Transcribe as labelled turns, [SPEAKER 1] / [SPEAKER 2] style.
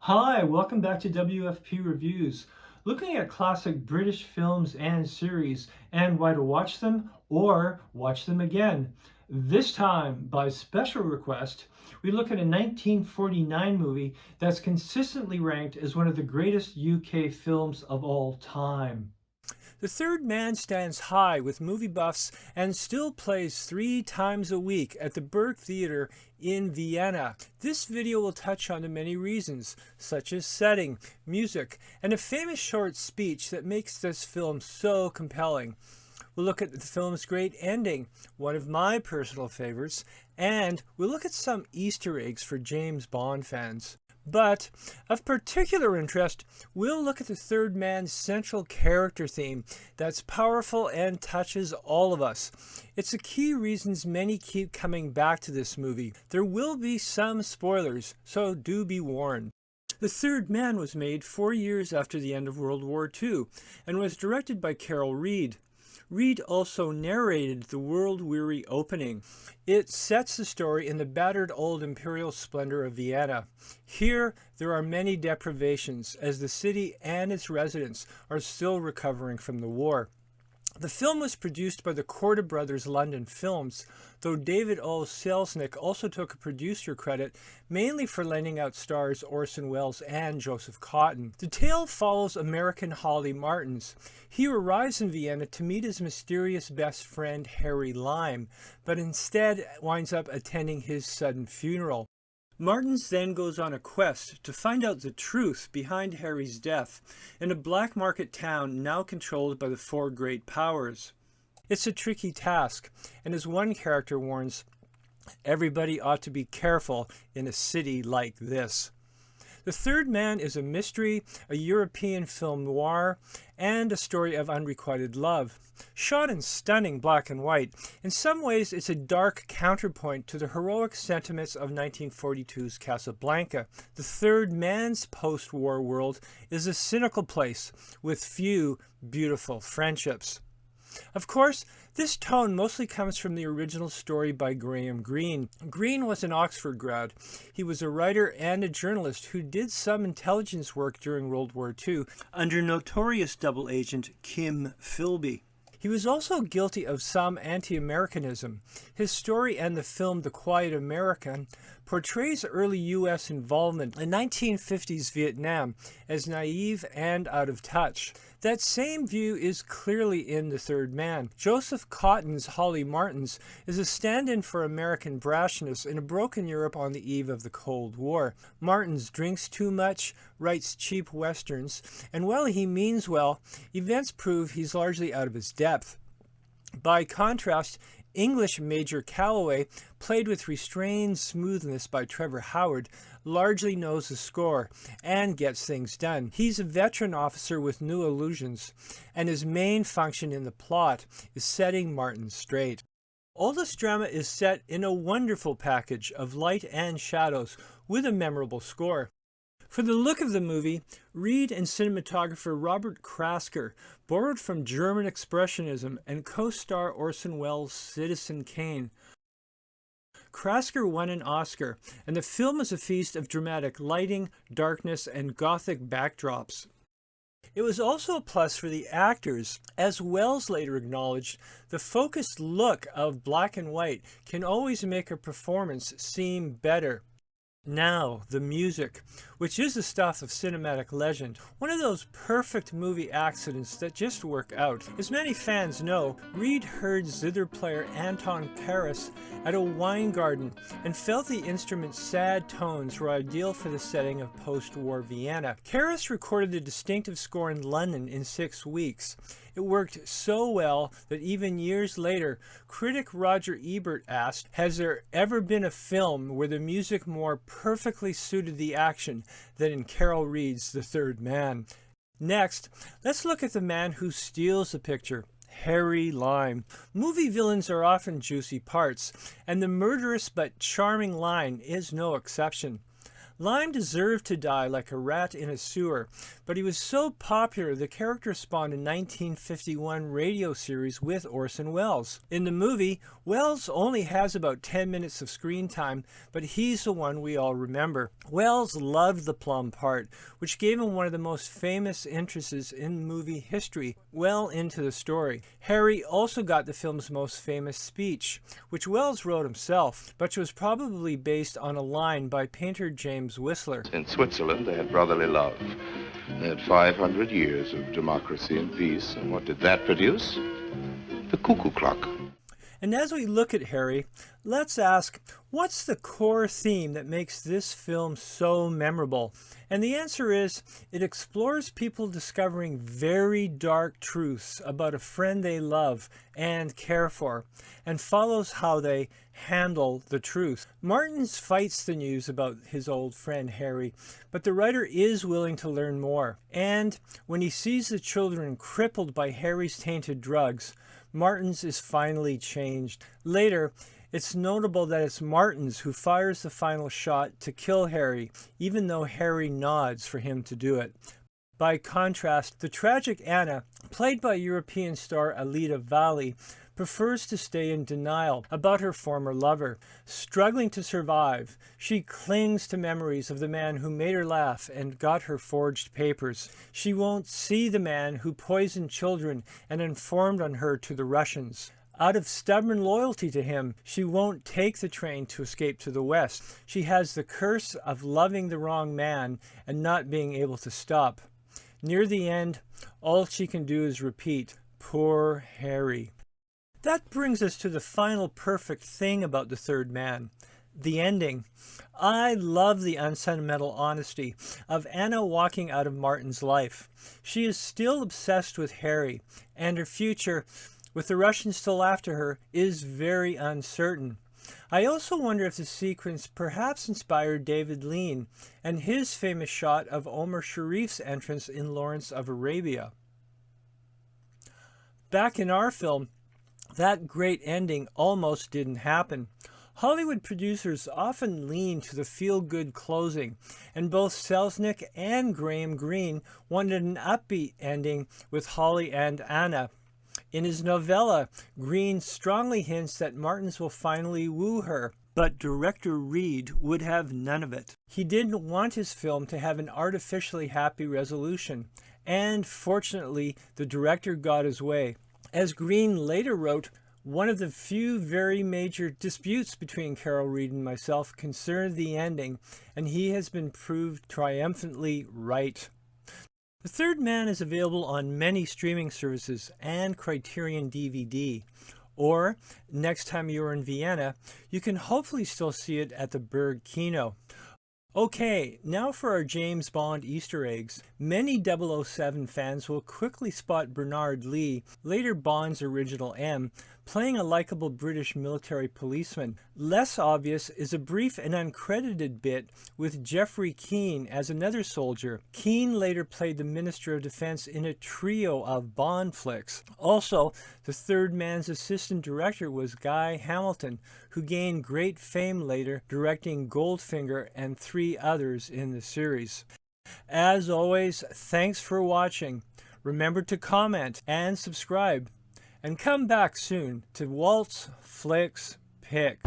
[SPEAKER 1] Hi, welcome back to WFP Reviews, looking at classic British films and series and why to watch them or watch them again. This time, by special request, we look at a 1949 movie that's consistently ranked as one of the greatest UK films of all time.
[SPEAKER 2] The Third Man stands high with movie buffs and still plays 3 times a week at the Burg Theater in Vienna. This video will touch on the many reasons, such as setting, music, and a famous short speech that makes this film so compelling. We'll look at the film's great ending, one of my personal favorites, and we'll look at some Easter eggs for James Bond fans. But of particular interest, we'll look at the Third Man's central character theme that's powerful and touches all of us. It's the key reasons many keep coming back to this movie. There will be some spoilers, so do be warned. The Third Man was made 4 years after the end of World War II and was directed by Carol Reed. Reed also narrated the world-weary opening. It sets the story in the battered old imperial splendor of Vienna. Here, there are many deprivations, as the city and its residents are still recovering from the war. The film was produced by the Korda Brothers London Films, though David O. Selznick also took a producer credit, mainly for lending out stars Orson Welles and Joseph Cotten. The tale follows American Holly Martins. He arrives in Vienna to meet his mysterious best friend Harry Lime, but instead winds up attending his sudden funeral. Martins then goes on a quest to find out the truth behind Harry's death in a black market town now controlled by the four great powers. It's a tricky task, and as one character warns, everybody ought to be careful in a city like this. The Third Man is a mystery, a European film noir, and a story of unrequited love. Shot in stunning black and white, in some ways it's a dark counterpoint to the heroic sentiments of 1942's Casablanca. The Third Man's post-war world is a cynical place with few beautiful friendships. Of course, this tone mostly comes from the original story by Graham Greene. Greene was an Oxford grad. He was a writer and a journalist who did some intelligence work during World War II under notorious double agent Kim Philby. He was also guilty of some anti-Americanism. His story and the film The Quiet American portrays early U.S. involvement in 1950s Vietnam as naive and out of touch. That same view is clearly in The Third Man. Joseph Cotten's Holly Martins is a stand-in for American brashness in a broken Europe on the eve of the Cold War. Martins drinks too much, writes cheap westerns, and while he means well, events prove he's largely out of his depth. By contrast, English Major Calloway, played with restrained smoothness by Trevor Howard, largely knows the score and gets things done. He's a veteran officer with new illusions, and his main function in the plot is setting Martin straight. All this drama is set in a wonderful package of light and shadows with a memorable score. For the look of the movie, Reed and cinematographer Robert Krasker borrowed from German Expressionism and co-star Orson Welles' Citizen Kane. Krasker won an Oscar, and the film is a feast of dramatic lighting, darkness, and gothic backdrops. It was also a plus for the actors. As Welles later acknowledged, the focused look of black and white can always make a performance seem better. Now, the music, which is the stuff of cinematic legend, one of those perfect movie accidents that just work out. As many fans know, Reed heard zither player Anton Karas at a wine garden and felt the instrument's sad tones were ideal for the setting of post-war Vienna. Karas recorded the distinctive score in London in 6 weeks. It worked so well that even years later, critic Roger Ebert asked, "Has there ever been a film where the music more perfectly suited the action than in Carol Reed's The Third Man?" Next, let's look at the man who steals the picture, Harry Lime. Movie villains are often juicy parts, and the murderous but charming Lime is no exception. Lime deserved to die like a rat in a sewer, but he was so popular the character spawned a 1951 radio series with Orson Welles. In the movie, Welles only has about 10 minutes of screen time, but he's the one we all remember. Welles loved the plum part, which gave him one of the most famous entrances in movie history, well into the story. Harry also got the film's most famous speech, which Welles wrote himself, but was probably based on a line by painter James Whistler.
[SPEAKER 3] In Switzerland, they had brotherly love. They had 500 years of democracy and peace. And what did that produce? The cuckoo clock.
[SPEAKER 2] And as we look at Harry, let's ask, what's the core theme that makes this film so memorable? And the answer is, it explores people discovering very dark truths about a friend they love and care for, and follows how they handle the truth. Martins fights the news about his old friend Harry, but the writer is willing to learn more. And when he sees the children crippled by Harry's tainted drugs, Martins is finally changed. Later, it's notable that it's Martins who fires the final shot to kill Harry, even though Harry nods for him to do it. By contrast, the tragic Anna, played by European star Alida Valli, prefers to stay in denial about her former lover. Struggling to survive, she clings to memories of the man who made her laugh and got her forged papers. She won't see the man who poisoned children and informed on her to the Russians. Out of stubborn loyalty to him, she won't take the train to escape to the west. She has the curse of loving the wrong man and not being able to stop. Near the end, all she can do is repeat, "Poor Harry." That brings us to the final perfect thing about The Third Man, the ending. I love the unsentimental honesty of Anna walking out of Martin's life. She is still obsessed with Harry, and her future, with the Russians still after her, is very uncertain. I also wonder if the sequence perhaps inspired David Lean and his famous shot of Omar Sharif's entrance in Lawrence of Arabia. Back in our film, that great ending almost didn't happen. Hollywood producers often lean to the feel-good closing, and both Selznick and Graham Greene wanted an upbeat ending with Holly and Anna. In his novella, Greene strongly hints that Martins will finally woo her, but director Reed would have none of it. He didn't want his film to have an artificially happy resolution, and fortunately, the director got his way. As Greene later wrote, one of the few very major disputes between Carol Reed and myself concerned the ending, and he has been proved triumphantly right. The Third Man is available on many streaming services and Criterion DVD. Or, next time you're in Vienna, you can hopefully still see it at the Berg Kino. Okay, now for our James Bond Easter eggs. Many 007 fans will quickly spot Bernard Lee, later Bond's original M, playing a likable British military policeman. Less obvious is a brief and uncredited bit with Jeffrey Keane as another soldier. Keane later played the Minister of Defense in a trio of Bond flicks. Also, The Third Man's assistant director was Guy Hamilton, who gained great fame later directing Goldfinger and 3 others in the series. As always, thanks for watching. Remember to comment and subscribe. And come back soon to Walt's Flicks Pick.